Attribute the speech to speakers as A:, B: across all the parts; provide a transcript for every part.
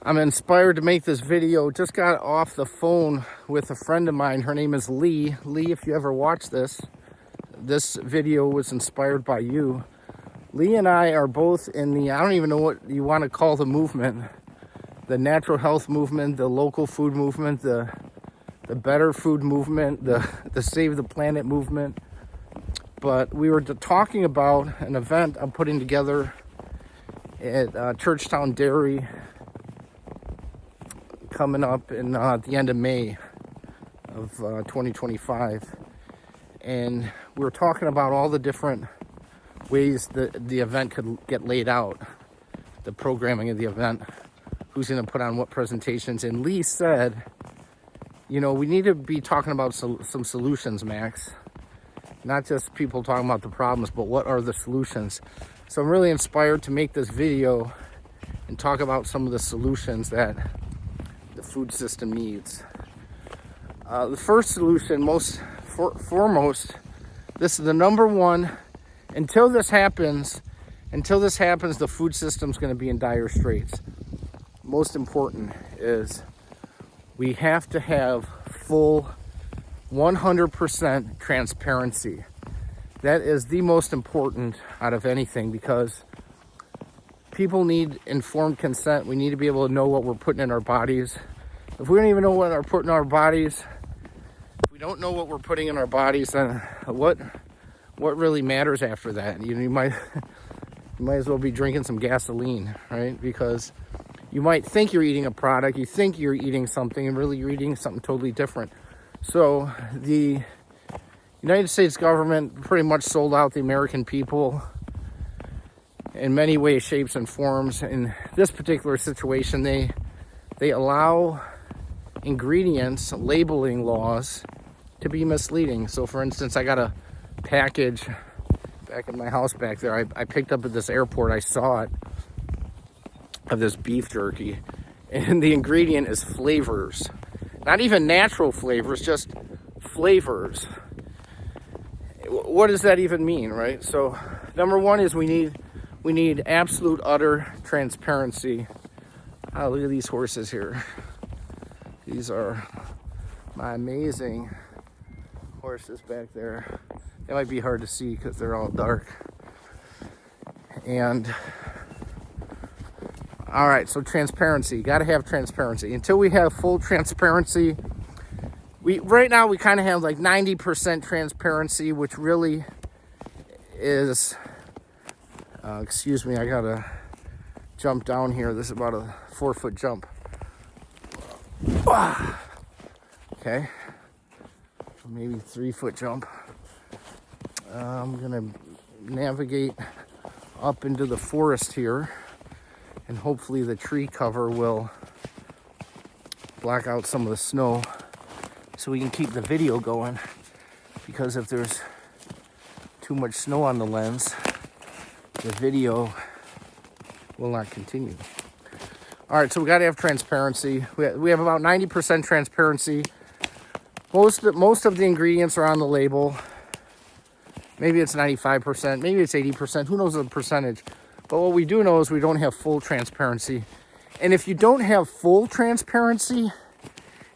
A: I'm inspired to make this video. Just got off the phone with a friend of mine. Her name is Lee. Lee, if you ever watch this video was inspired by you. Lee and I are both in the, I don't even know what you want to call the movement, the natural health movement, the local food movement, the better food movement, the save the planet movement. But we were talking about an event I'm putting together at Churchtown Dairy coming up in the end of May of 2025. And we were talking about all the different ways that the event could get laid out, the programming of the event, who's going to put on what presentations. And Lee said, you know, we need to be talking about some solutions, Max. Not just people talking about the problems, but what are the solutions? So I'm really inspired to make this video and talk about some of the solutions that the food system needs. The first solution, foremost, this is the number one. Until this happens, the food system's going to be in dire straits. Most important is we have to have full 100% transparency. That is the most important out of anything, because people need informed consent. We need to be able to know what we're putting in our bodies. If we don't even know what we're putting in our bodies, if we don't know what we're putting in our bodies, then what really matters after that? You might as well be drinking some gasoline, right? Because you might think you're eating a product, you think you're eating something, and really you're eating something totally different. So the United States government pretty much sold out the American people in many ways, shapes, and forms. In this particular situation, they allow ingredients labeling laws to be misleading. So for instance, I got a package back in my house back there. I picked up at this airport. I saw it, of this beef jerky, and the ingredient is flavors. Not even natural flavors, just flavors. What does that even mean, right? So number one is we need absolute utter transparency. Oh, look at these horses here. These are my amazing horses back there. They might be hard to see because they're all dark. And all right, so transparency. You got to have transparency. Until we have full transparency, right now we kind of have like 90% transparency, which really is, excuse me, I got to jump down here. This is about a 4-foot jump. Okay, maybe 3-foot jump. I'm gonna navigate up into the forest here, and hopefully the tree cover will block out some of the snow so we can keep the video going, because if there's too much snow on the lens, the video will not continue. All right, so we got to have transparency. We have about 90% transparency. Most of the ingredients are on the label. Maybe it's 95%, maybe it's 80%. Who knows the percentage? But what we do know is we don't have full transparency. And if you don't have full transparency,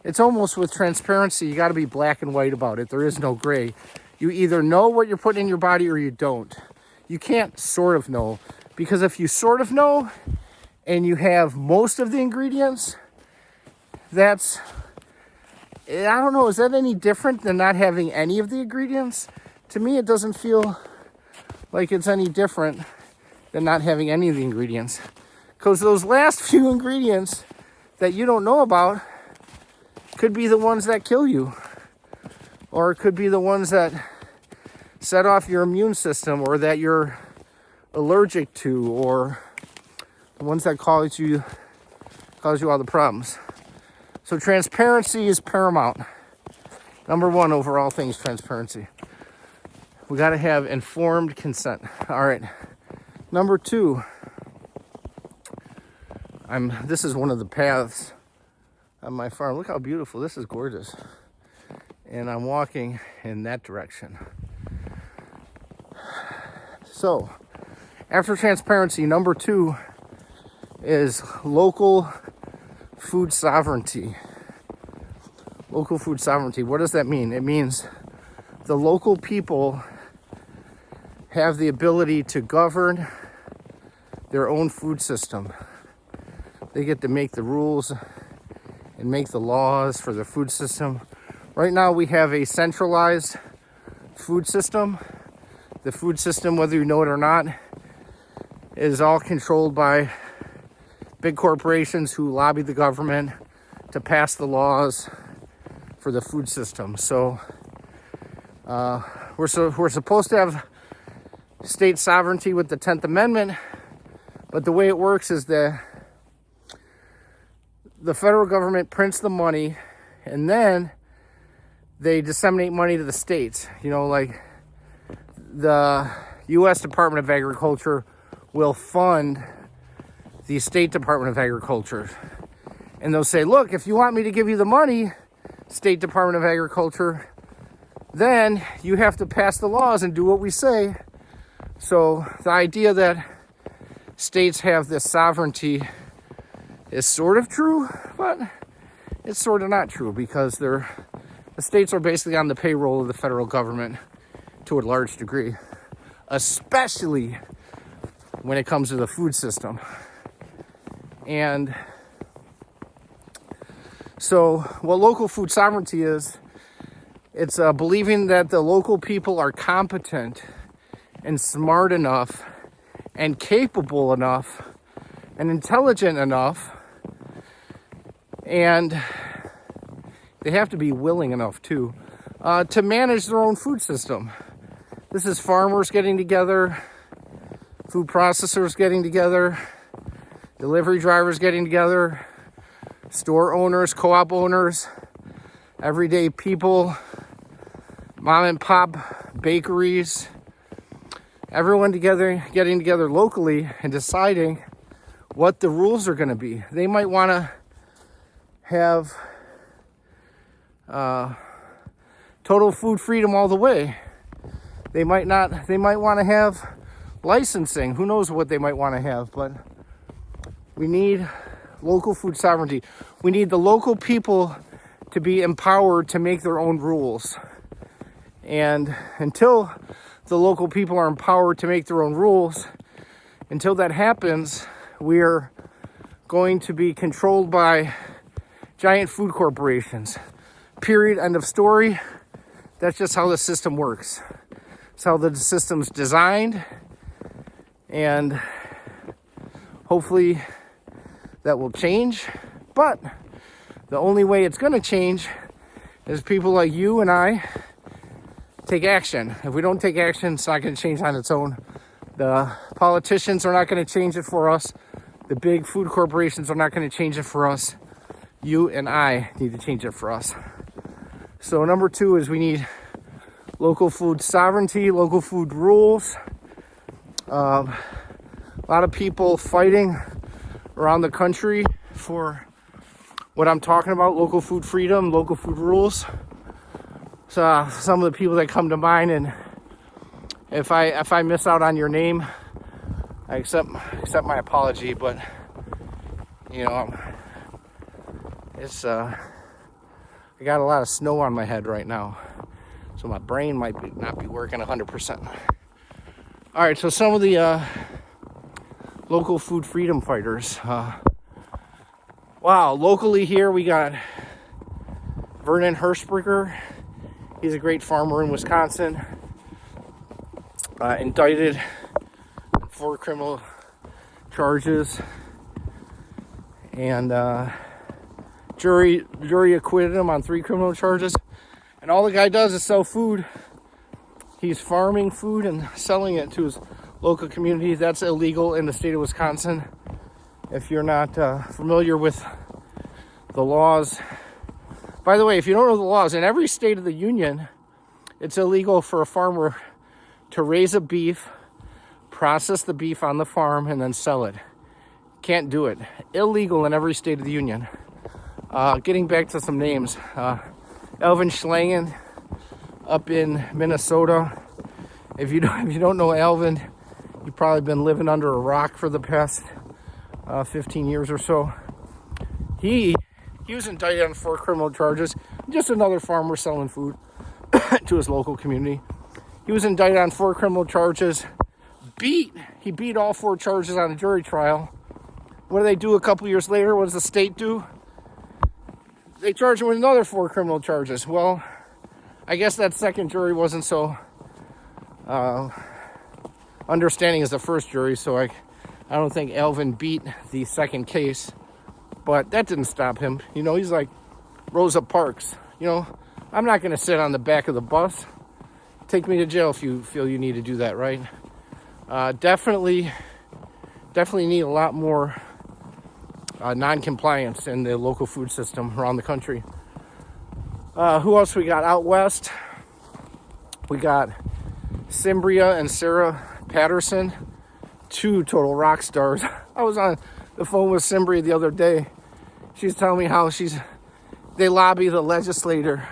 A: it's almost with transparency, you got to be black and white about it. There is no gray. You either know what you're putting in your body or you don't. You can't sort of know, because if you sort of know and you have most of the ingredients, that's, I don't know, is that any different than not having any of the ingredients? To me, it doesn't feel like it's any different than not having any of the ingredients. Because those last few ingredients that you don't know about could be the ones that kill you. Or it could be the ones that set off your immune system, or that you're allergic to, or the ones that cause you all the problems. So transparency is paramount. Number one over all things, transparency. We got to have informed consent. All right. Number two, this is one of the paths on my farm. Look how beautiful. This is gorgeous. And I'm walking in that direction. So, after transparency, number two is local food sovereignty. Local food sovereignty. What does that mean? It means the local people have the ability to govern their own food system. They get to make the rules and make the laws for the food system. Right now we have a centralized food system. The food system, whether you know it or not, is all controlled by big corporations who lobby the government to pass the laws for the food system. So we're supposed to have state sovereignty with the 10th Amendment, but the way it works is that the federal government prints the money and then they disseminate money to the states. You know, like the U.S. Department of Agriculture will fund the State Department of Agriculture. And they'll say, look, if you want me to give you the money, State Department of Agriculture, then you have to pass the laws and do what we say. So the idea that states have this sovereignty is sort of true, but it's sort of not true, because the states are basically on the payroll of the federal government to a large degree, especially when it comes to the food system. And so what local food sovereignty is, it's believing that the local people are competent and smart enough and capable enough and intelligent enough, and they have to be willing enough too, to manage their own food system. This is farmers getting together, food processors getting together, delivery drivers getting together, store owners, co-op owners, everyday people, mom and pop bakeries, everyone getting together locally and deciding what the rules are going to be. They might want to have total food freedom all the way. They might not. They might want to have licensing. Who knows what they might want to have, but we need local food sovereignty. We need the local people to be empowered to make their own rules. And until the local people are empowered to make their own rules, until that happens, we're going to be controlled by giant food corporations. Period. End of story. That's just how the system works. It's how the system's designed. And hopefully that will change. But the only way it's going to change is people like you and I take action. If we don't take action, it's not going to change on its own. The politicians are not going to change it for us. The big food corporations are not going to change it for us. You and I need to change it for us. So number 2 is we need local food sovereignty, local food rules. A lot of people fighting around the country for what I'm talking about, local food freedom, local food rules. So some of the people that come to mind, and if I miss out on your name, I accept my apology, but you know, it's I got a lot of snow on my head right now, so my brain might not be working 100%. All right, so some of the local food freedom fighters. Wow, locally here we got Vernon Hershberger. He's a great farmer in Wisconsin, indicted on 4 criminal charges, and jury acquitted him on 3 criminal charges. And all the guy does is sell food. He's farming food and selling it to his local community. That's illegal in the state of Wisconsin. If you're not familiar with the laws. By the way, if you don't know the laws, in every state of the union, it's illegal for a farmer to raise a beef, process the beef on the farm, and then sell it. Can't do it. Illegal in every state of the union. Getting back to some names. Alvin Schlangen up in Minnesota. If you don't know Alvin, you've probably been living under a rock for the past 15 years or so. He was indicted on 4 criminal charges. Just another farmer selling food to his local community. He was indicted on 4 criminal charges. He beat all 4 charges on a jury trial. What do they do a couple years later? What does the state do? They charge him with another 4 criminal charges. Well, I guess that second jury wasn't so understanding as the first jury, so I don't think Alvin beat the second case. But that didn't stop him. You know, he's like Rosa Parks. You know, I'm not going to sit on the back of the bus. Take me to jail if you feel you need to do that, right? Definitely need a lot more non-compliance in the local food system around the country. Who else we got out west? We got Cimbria and Sarah Patterson, 2 total rock stars. I was on the phone with Cimbria the other day. She's telling me how they lobby the legislature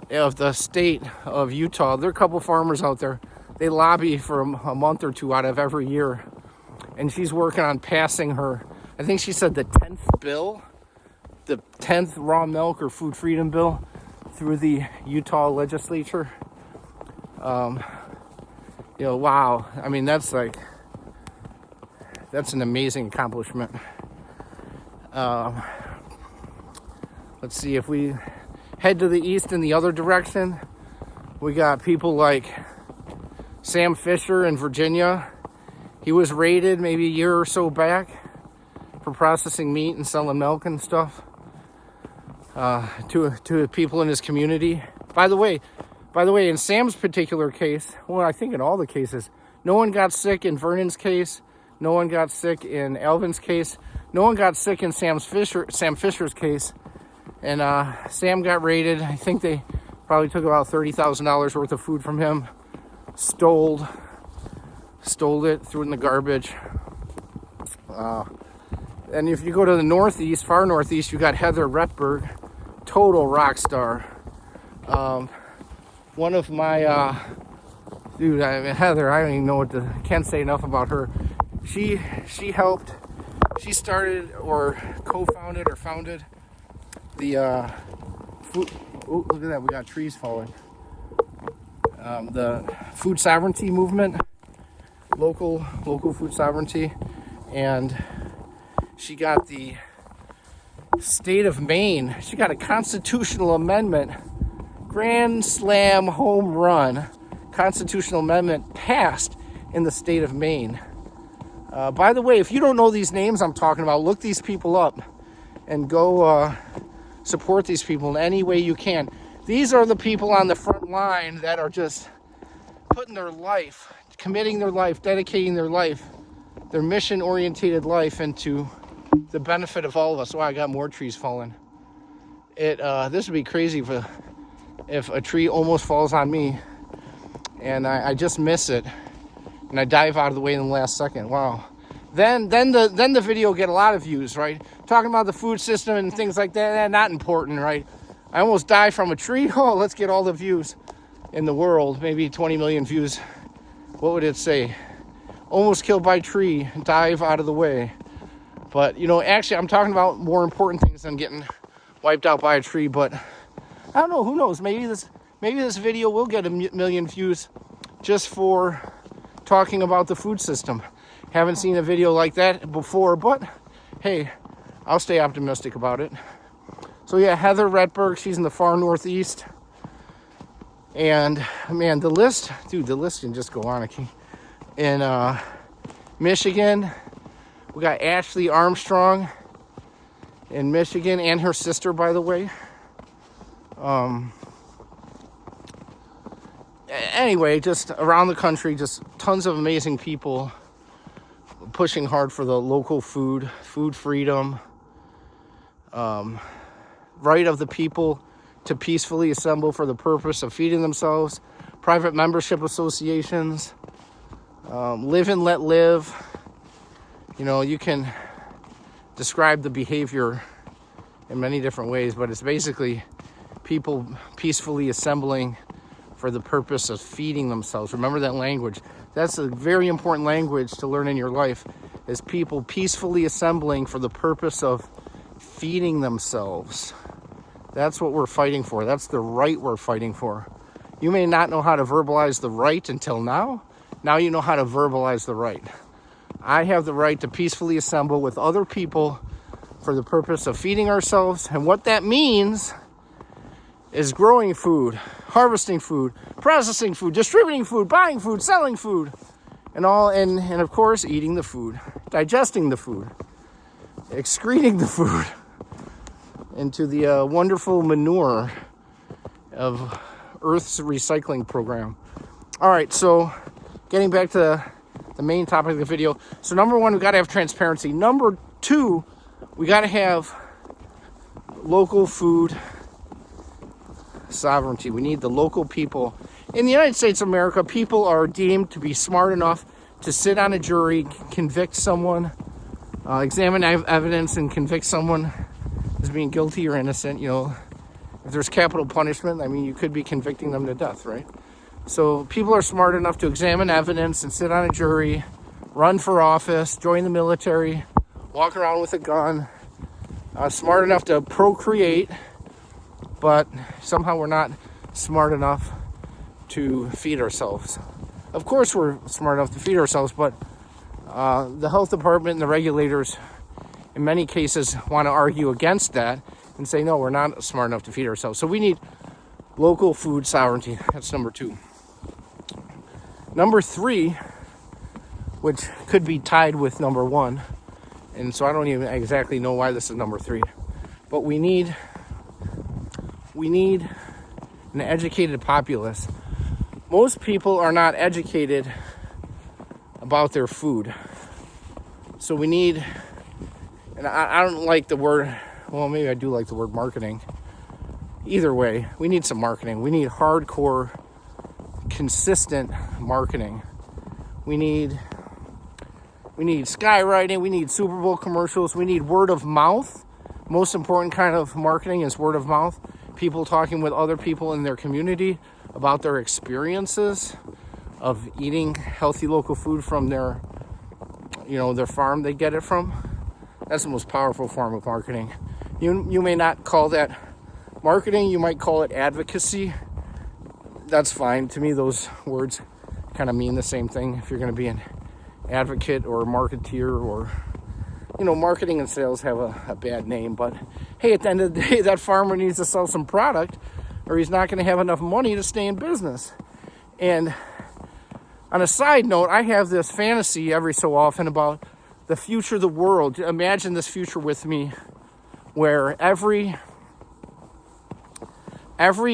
A: of the state of Utah. There are a couple farmers out there. They lobby for a month or 2 out of every year. And she's working on passing her, I think she said the 10th bill, the 10th raw milk or food freedom bill through the Utah legislature. You know, wow. I mean, that's an amazing accomplishment. Let's see, if we head to the east in the other direction, we got people like Sam Fisher in Virginia. He was raided maybe a year or so back for processing meat and selling milk and stuff to people in his community. By the way, in Sam's particular case, well, I think in all the cases, no one got sick in Vernon's case. No one got sick in Alvin's case. No one got sick in Sam Fisher's case. And Sam got raided. I think they probably took about $30,000 worth of food from him. Stole it, threw it in the garbage. And if you go to the northeast, far northeast, you got Heather Retberg, total rock star. One of my Heather, I don't even know can't say enough about her. She started or co-founded or founded the food. Oh, look at that! We got trees falling. The food sovereignty movement, local food sovereignty, and she got the state of Maine. She got a constitutional amendment, grand slam home run, constitutional amendment passed in the state of Maine. By the way, if you don't know these names I'm talking about, look these people up and go support these people in any way you can. These are the people on the front line that are just putting their life, committing their life, dedicating their life, their mission-oriented life into the benefit of all of us. Wow, I got more trees falling. This would be crazy if a tree almost falls on me and I just miss it and I dive out of the way in the last second. Wow. Then the video get a lot of views, right? Talking about the food system and things like that, not important, right? I almost died from a tree. Oh, let's get all the views in the world. Maybe 20 million views. What would it say? Almost killed by tree, dive out of the way. But, you know, actually, I'm talking about more important things than getting wiped out by a tree. But I don't know. Who knows? Maybe this video will get a million views just for talking about the food system. Haven't seen a video like that before, but hey, I'll stay optimistic about it. So yeah, Heather Retberg, she's in the far northeast. And man, the list can just go on. In Michigan, we got Ashley Armstrong in Michigan, and her sister, by the way. Anyway, just around the country, just tons of amazing people pushing hard for the local food freedom, right of the people to peacefully assemble for the purpose of feeding themselves, private membership associations, live and let live. You know, you can describe the behavior in many different ways, but it's basically people peacefully assembling for the purpose of feeding themselves. Remember that language. That's a very important language to learn in your life, is people peacefully assembling for the purpose of feeding themselves. That's what we're fighting for. That's the right we're fighting for. You may not know how to verbalize the right until now. Now you know how to verbalize the right. I have the right to peacefully assemble with other people for the purpose of feeding ourselves. And what that means is growing food, harvesting food, processing food, distributing food, buying food, selling food, and of course, eating the food, digesting the food, excreting the food into the wonderful manure of Earth's recycling program. All right, so getting back to the main topic of the video. So number one, we got to have transparency. Number two, we got to have local food sovereignty. We need the local people. In the United States of America, people are deemed to be smart enough to sit on a jury, convict someone, examine evidence and convict someone as being guilty or innocent. You know, if there's capital punishment, I mean, you could be convicting them to death, right? So people are smart enough to examine evidence and sit on a jury, run for office, join the military, walk around with a gun, smart enough to procreate, but somehow we're not smart enough to feed ourselves. Of course we're smart enough to feed ourselves, but the health department and the regulators in many cases want to argue against that and say, no, we're not smart enough to feed ourselves. So we need local food sovereignty. That's number two. Number three, which could be tied with number one, and so I don't even exactly know why this is number three, but we need an educated populace. Most people are not educated about their food. So we need, and I don't like the word, well, maybe I do like the word marketing. Either way, we need some marketing. We need hardcore, consistent marketing. We need skywriting. We need Super Bowl commercials. We need word of mouth. Most important kind of marketing is word of mouth. People talking with other people in their community about their experiences of eating healthy local food from their farm they get it from. That's the most powerful form of marketing. You may not call that marketing, you might call it advocacy. That's fine. To me, those words kind of mean the same thing. If you're going to be an advocate or a marketeer, or marketing and sales have a bad name, but hey, at the end of the day, that farmer needs to sell some product or he's not going to have enough money to stay in business. And on a side note, I have this fantasy every so often about the future of the world. Imagine this future with me where every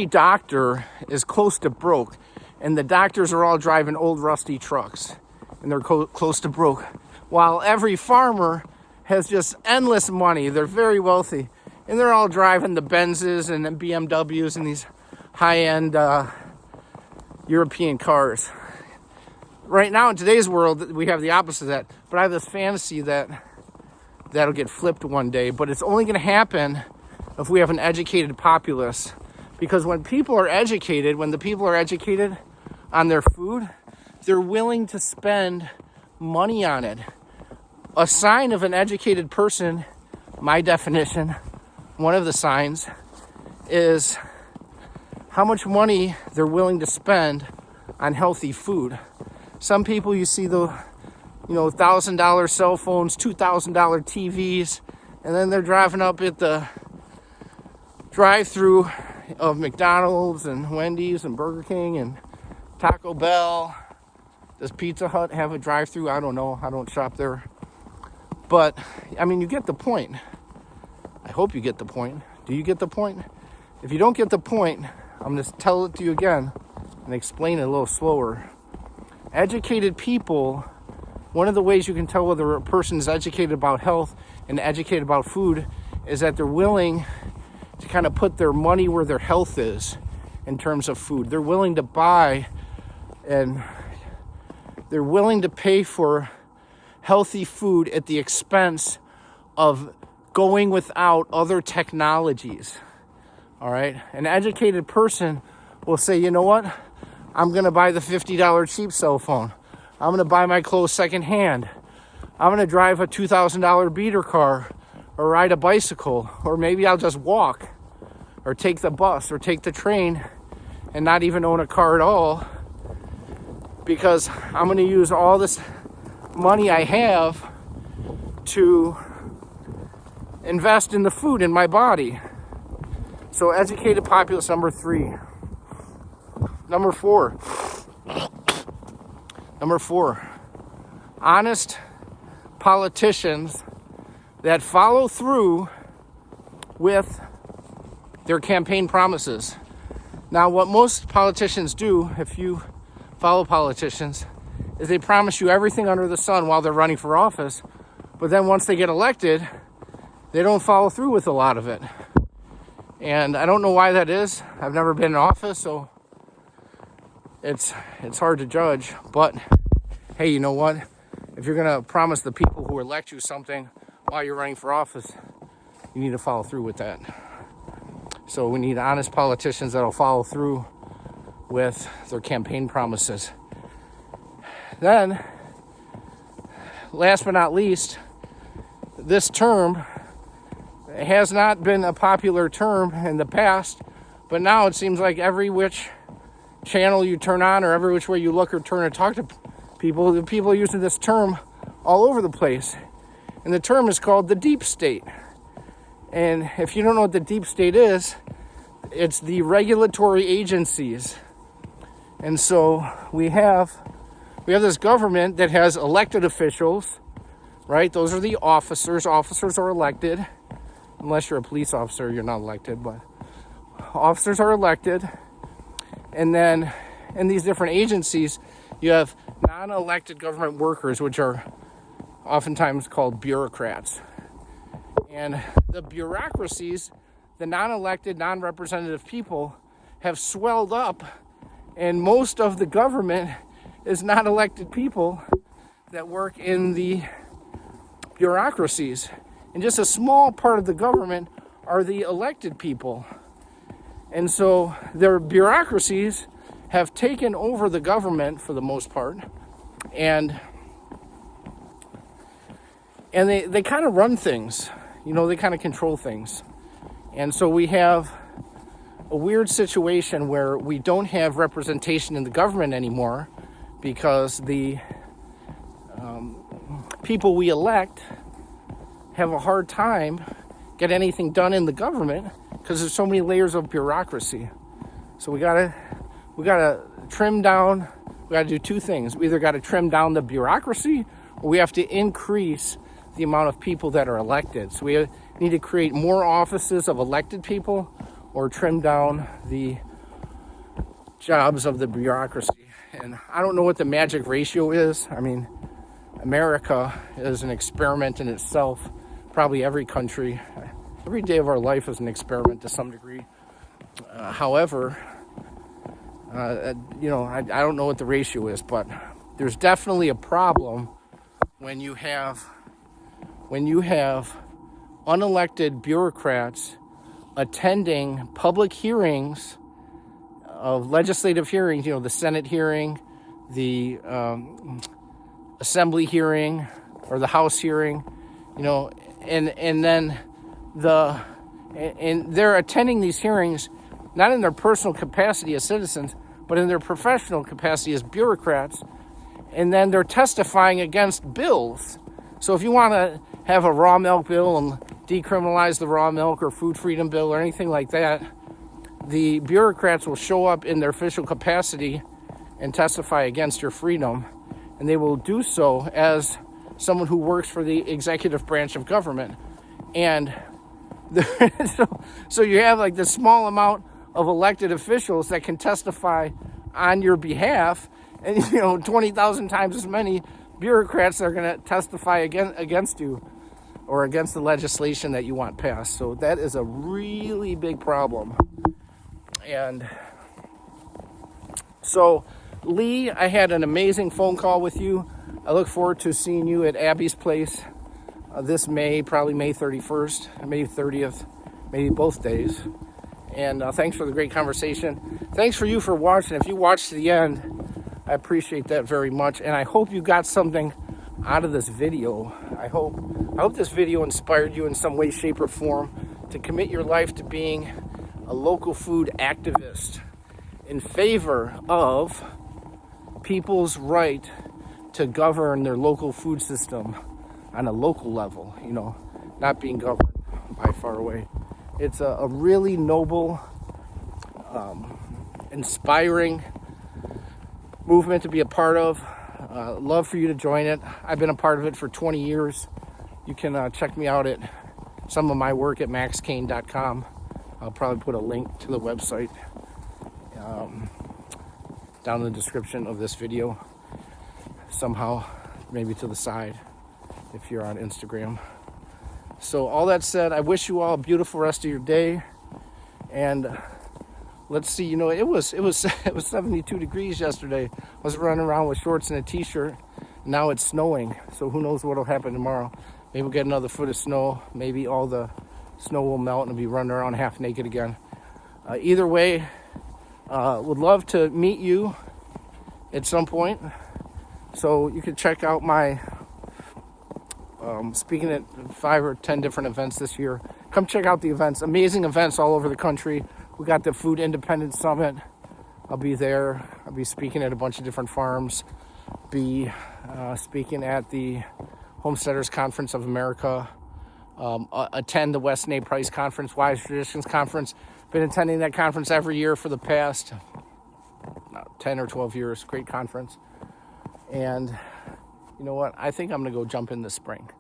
A: doctor is close to broke, and the doctors are all driving old rusty trucks and they're close to broke, while every farmer has just endless money. They're very wealthy and they're all driving the Benzes and the BMWs and these high-end European cars. Right now in today's world, we have the opposite of that. But I have this fantasy that'll get flipped one day. But it's only going to happen if we have an educated populace. Because when the people are educated on their food, they're willing to spend money on it. A sign of an educated person, my definition, one of the signs, is how much money they're willing to spend on healthy food. Some people, you see the, $1,000 cell phones, $2,000 TVs, and then they're driving up at the drive-through of McDonald's and Wendy's and Burger King and Taco Bell. Does Pizza Hut have a drive-through? I don't know. I don't shop there. But, you get the point. I hope you get the point. Do you get the point? If you don't get the point, I'm going to tell it to you again and explain it a little slower. Educated people, one of the ways you can tell whether a person is educated about health and educated about food is that they're willing to kind of put their money where their health is in terms of food. They're willing to buy and they're willing to pay for healthy food at the expense of going without other technologies. All right? An educated person will say, you know what? I'm going to buy the $50 cheap cell phone. I'm going to buy my clothes secondhand. I'm going to drive a $2,000 beater car or ride a bicycle, or maybe I'll just walk or take the bus or take the train and not even own a car at all, because I'm going to use all this money I have to invest in the food in my body. So educated populace, number 3. Number 4, honest politicians that follow through with their campaign promises. Now, what most politicians do, if you follow politicians, is they promise you everything under the sun while they're running for office, but then once they get elected, they don't follow through with a lot of it. And I don't know why that is. I've never been in office, so it's hard to judge. But hey, you know what? If you're gonna promise the people who elect you something while you're running for office, you need to follow through with that. So we need honest politicians that'll follow through with their campaign promises. Then, last but not least, this term has not been a popular term in the past, but now it seems like every which channel you turn on or every which way you look or turn and talk to people, the people are using this term all over the place. And the term is called the deep state. And if you don't know what the deep state is, it's the regulatory agencies. And so we have this government that has elected officials, right? Those are the officers. Officers are elected. Unless you're a police officer, you're not elected, but officers are elected. And then in these different agencies, you have non-elected government workers, which are oftentimes called bureaucrats. And the bureaucracies, the non-elected, non-representative people, have swelled up, and most of the government is not elected people that work in the bureaucracies. And just a small part of the government are the elected people. And so their bureaucracies have taken over the government for the most part. And they kind of run things. You know, they kind of control things. And so we have a weird situation where we don't have representation in the government anymore, because the people we elect have a hard time get anything done in the government because there's so many layers of bureaucracy. So we gotta trim down. We gotta do two things. We either gotta trim down the bureaucracy, or we have to increase the amount of people that are elected. So we need to create more offices of elected people, or trim down the jobs of the bureaucracy. And I don't know what the magic ratio is. I mean, America is an experiment in itself. Probably every country, every day of our life is an experiment to some degree. However, I don't know what the ratio is, but there's definitely a problem when you have unelected bureaucrats attending public hearings of legislative hearings, the Senate hearing, the Assembly hearing, or the House hearing, and then they're attending these hearings not in their personal capacity as citizens, but in their professional capacity as bureaucrats, and then they're testifying against bills. So if you want to have a raw milk bill and decriminalize the raw milk, or food freedom bill, or anything like that, the bureaucrats will show up in their official capacity and testify against your freedom, and they will do so as someone who works for the executive branch of government. And so you have like this small amount of elected officials that can testify on your behalf, and 20,000 times as many bureaucrats that are going to testify against you or against the legislation that you want passed. So that is a really big problem. And so, Lee, I had an amazing phone call with you. I look forward to seeing you at Abby's place this May, probably May 31st, May 30th, maybe both days. And thanks for the great conversation. Thanks for you for watching. If you watched to the end, I appreciate that very much. And I hope you got something out of this video. I hope this video inspired you in some way, shape, or form to commit your life to being a local food activist in favor of people's right to govern their local food system on a local level, you know, not being governed by far away. It's a really noble, inspiring movement to be a part of. Love for you to join it. I've been a part of it for 20 years. You can check me out at some of my work at maxkane.com. I'll probably put a link to the website down in the description of this video. Somehow, maybe to the side if you're on Instagram. So all that said, I wish you all a beautiful rest of your day. And let's see, you know, it was 72 degrees yesterday. I was running around with shorts and a t-shirt. Now it's snowing, so who knows what'll happen tomorrow. Maybe we'll get another foot of snow. Maybe all the snow will melt and I'll be running around half naked again. Either way, would love to meet you at some point. So you can check out my speaking at 5 or 10 different events this year. Come check out the events. Amazing events all over the country. We got the Food Independence Summit. I'll be there. I'll be speaking at a bunch of different farms. Be speaking at the Homesteaders Conference of America. Attend the West Nate Price Conference, Wise Traditions Conference. Been attending that conference every year for the past 10 or 12 years. Great conference. And you know what? I think I'm going to go jump in this spring.